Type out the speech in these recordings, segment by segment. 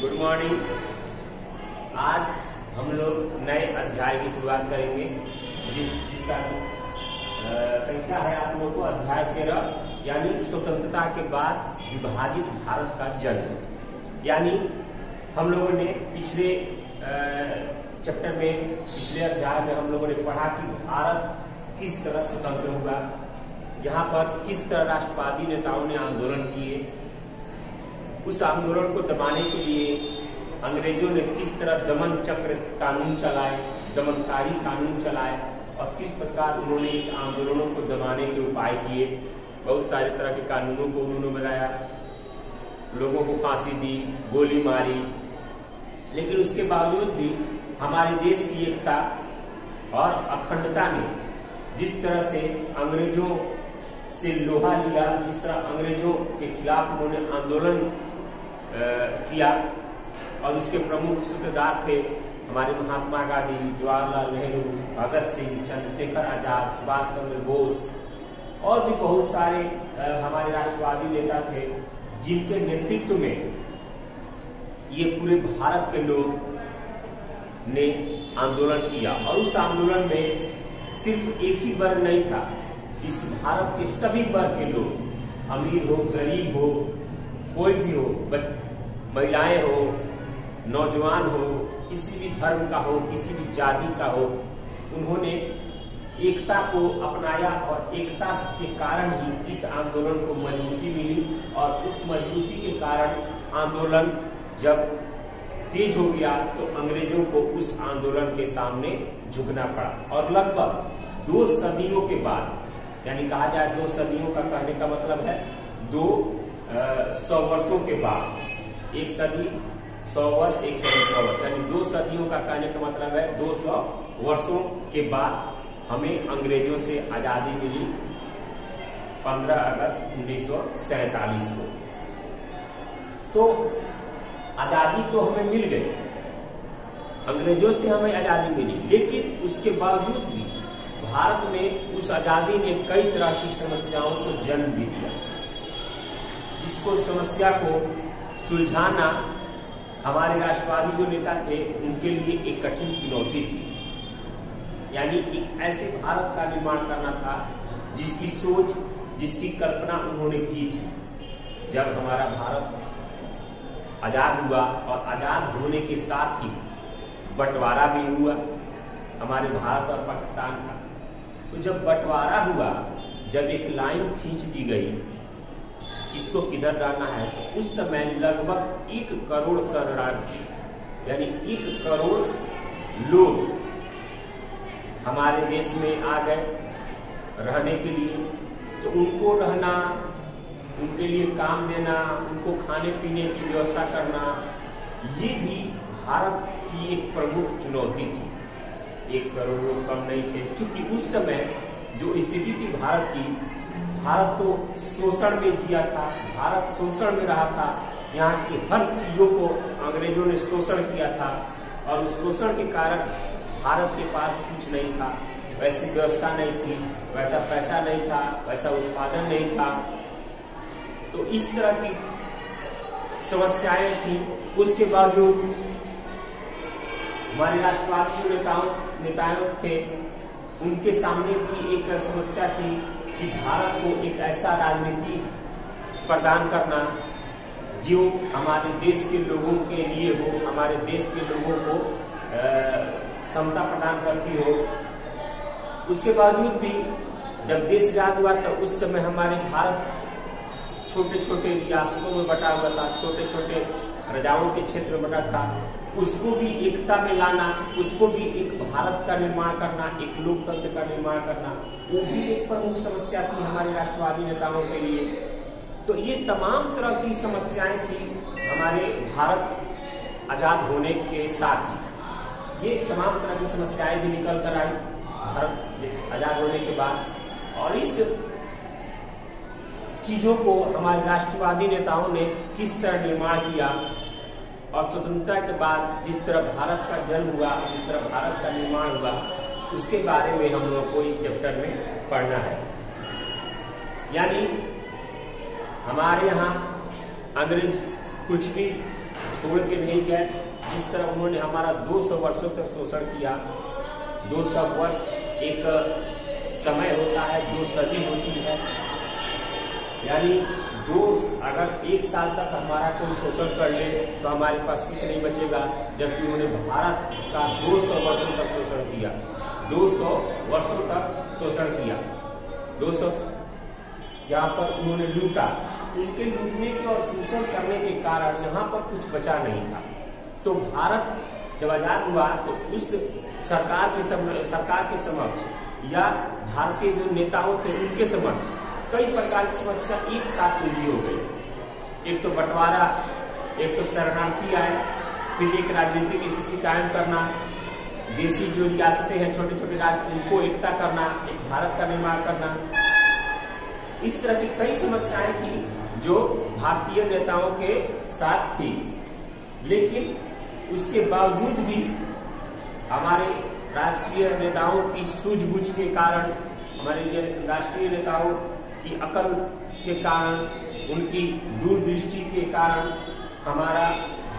Good morning. आज हम लोग नए अध्याय की शुरुआत करेंगे जिसका संख्या है आप लोगों को अध्याय 13, यानी स्वतंत्रता के बाद विभाजित भारत का जन्म। यानी हम लोगों ने पिछले चैप्टर में, पिछले अध्याय में हम लोगों ने पढ़ा कि भारत किस तरह स्वतंत्र हुआ, यहाँ पर किस तरह राष्ट्रवादी नेताओं ने आंदोलन किए, उस आंदोलन को दबाने के लिए अंग्रेजों ने किस तरह दमन चक्र कानून चलाए, दमनकारी कानून चलाए और किस प्रकार उन्होंने इस आंदोलनों को दबाने के उपाय किए। बहुत सारे तरह के कानूनों को उन्होंने बनाया, लोगों को फांसी दी, गोली मारी, लेकिन उसके बावजूद भी हमारे देश की एकता और अखंडता ने जिस तरह से अंग्रेजों से लोहा लिया, जिस तरह अंग्रेजों के खिलाफ उन्होंने आंदोलन किया और उसके प्रमुख सूत्रधार थे हमारे महात्मा गांधी, जवाहरलाल नेहरू, भगत सिंह, चंद्रशेखर आजाद, सुभाष चंद्र बोस और भी बहुत सारे हमारे राष्ट्रवादी नेता थे जिनके नेतृत्व में ये पूरे भारत के लोग ने आंदोलन किया। और उस आंदोलन में सिर्फ एक ही वर्ग नहीं था, इस भारत के सभी वर्ग के लोग, अमीर हो, गरीब हो, कोई भी हो, महिलाएं हो, नौजवान हो, किसी भी धर्म का हो, किसी भी जाति का हो, उन्होंने एकता को अपनाया और एकता के कारण ही इस आंदोलन को मजबूती मिली। और उस मजबूती के कारण आंदोलन जब तेज हो गया तो अंग्रेजों को उस आंदोलन के सामने झुकना पड़ा। और लगभग 2 सदियों के बाद, यानी कहा जाए 2 सदियों का कहने का मतलब है 100 वर्षों के बाद, 1 सदी 100 वर्ष, 1 सदी 100 वर्ष, यानी 2 सदियों का कहने का मतलब है 200 वर्षों के बाद हमें अंग्रेजों से आजादी मिली 15 अगस्त 1947 को। तो आजादी तो हमें मिल गई, अंग्रेजों से हमें आजादी मिली, लेकिन उसके बावजूद भी भारत में उस आजादी ने कई तरह की समस्याओं को जन्म भी दिया, जिसको समस्या को सुलझाना हमारे राष्ट्रवादी जो नेता थे उनके लिए एक कठिन चुनौती थी। यानी एक ऐसे भारत का निर्माण करना था जिसकी सोच, जिसकी कल्पना उन्होंने की थी। जब हमारा भारत आजाद हुआ और आजाद होने के साथ ही बंटवारा भी हुआ हमारे भारत और पाकिस्तान का, तो जब बंटवारा हुआ, जब एक लाइन खींच दी गई किसको किधर जाना है, तो उस समय लगभग 1 करोड़ शरणार्थी, यानी 1 करोड़ लोग हमारे देश में आ गए रहने के लिए। तो उनको रहना, उनके लिए काम देना, उनको खाने पीने की व्यवस्था करना, ये भी भारत की एक प्रमुख चुनौती थी। 1 करोड़ लोग कम नहीं थे, क्योंकि उस समय जो स्थिति थी भारत की, भारत तो शोषण में जिया था, भारत शोषण में रहा था, यहाँ की हर चीजों को अंग्रेजों ने शोषण किया था और उस शोषण के कारण भारत के पास कुछ नहीं था, वैसी व्यवस्था नहीं थी, वैसा पैसा नहीं था, वैसा उत्पादन नहीं था। तो इस तरह की समस्याएं थी। उसके बावजूद हमारे राष्ट्रवादी जो नेताओं थे, उनके सामने भी एक समस्या थी कि भारत को एक ऐसा राजनीति प्रदान करना जो हमारे देश के लोगों के लिए हो, हमारे देश के लोगों को समता प्रदान करती हो। उसके बावजूद भी जब देश आजाद हुआ तो उस समय हमारे भारत छोटे छोटे रियासतों में बटा हुआ था, छोटे छोटे राजाओं के क्षेत्र में बटा था। उसको भी एकता में लाना, उसको भी एक भारत का निर्माण करना, एक लोकतंत्र का निर्माण करना, वो भी एक प्रमुख समस्या थी हमारे राष्ट्रवादी नेताओं के लिए। तो ये तमाम तरह की समस्याएं थी हमारे भारत आजाद होने के साथ ही। ये तमाम तरह की समस्याएं भी निकल कर आई भारत आजाद होने के बाद। और इस चीजों को हमारे राष्ट्रवादी नेताओं ने किस तरह निर्माण किया और स्वतंत्रता के बाद जिस तरह भारत का जन्म हुआ, जिस तरह भारत का निर्माण हुआ, उसके बारे में हम लोग को इस चैप्टर में पढ़ना है। यानी हमारे यहाँ अंग्रेज कुछ भी छोड़ के नहीं गए। जिस तरह उन्होंने हमारा 200 वर्षों तक शोषण किया। 200 वर्ष एक समय होता है, 2 सदी होती है, यानी अगर 1 साल तक हमारा कोई शोषण कर ले तो हमारे पास कुछ नहीं बचेगा, जबकि उन्होंने भारत का 200 वर्षों तक शोषण किया। 200 वर्षों तक शोषण किया। 200 यहाँ पर उन्होंने लूटा। उनके लूटने के और शोषण करने के कारण यहाँ पर कुछ बचा नहीं था। तो भारत जब आजाद हुआ तो उस सरकार के समक्ष या भारतीय जो नेताओं थे उनके समक्ष कई प्रकार की समस्या एक साथ उलझी हो गई। एक तो बंटवारा, एक तो शरणार्थी आए, फिर एक राजनीतिक स्थिति कायम करना, देशी जो रियासतें हैं छोटे छोटे राज्य उनको एकता करना, एक भारत का निर्माण करना। इस तरह की कई समस्याएं थी जो भारतीय नेताओं के साथ थी। लेकिन उसके बावजूद भी हमारे राष्ट्रीय नेताओं की सूझबूझ के कारण, हमारे राष्ट्रीय नेताओं की अकल के कारण, उनकी दूरदृष्टि के कारण हमारा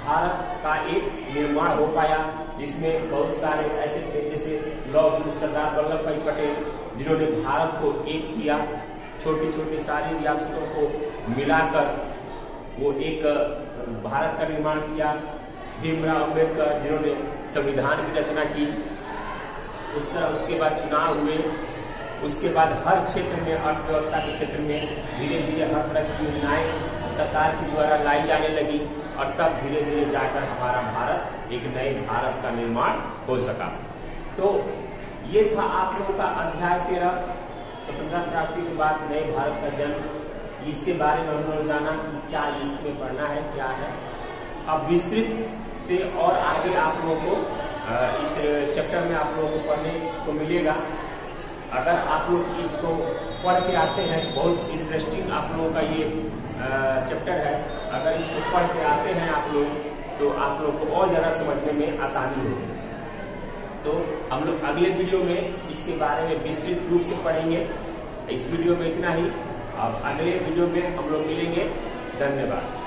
भारत का एक निर्माण हो पाया, जिसमें बहुत सारे ऐसे थे जैसे लौह पुरुष सरदार वल्लभ भाई पटेल, जिन्होंने भारत को एक किया। छोटी छोटी सारी रियासतों को मिलाकर वो एक भारत का निर्माण किया। भीमराव अम्बेडकर, जिन्होंने संविधान की रचना की। उस तरह उसके बाद चुनाव हुए। उसके बाद हर क्षेत्र में, अर्थव्यवस्था के क्षेत्र में धीरे धीरे हर तरह की योजनाएं सरकार के द्वारा लाई जाने लगी और तब धीरे धीरे जाकर हमारा भारत एक नए भारत का निर्माण हो सका। तो ये था आप लोगों का अध्याय 13, स्वतंत्रता प्राप्ति के बाद नए भारत का जन्म। इसके बारे में हम लोग जाना कि क्या इसमें पढ़ना है, क्या है। अब विस्तृत से और आगे आप लोगों को इस चैप्टर में आप लोगों को पढ़ने को मिलेगा। अगर आप लोग इसको पढ़ के आते हैं, बहुत इंटरेस्टिंग आप लोगों का ये चैप्टर है। अगर इसको पढ़ के आते हैं आप लोग तो आप लोग को और ज़्यादा समझने में आसानी होगी। तो हम लोग अगले वीडियो में इसके बारे में विस्तृत रूप से पढ़ेंगे। इस वीडियो में इतना ही। अब अगले वीडियो में हम लोग मिलेंगे। धन्यवाद।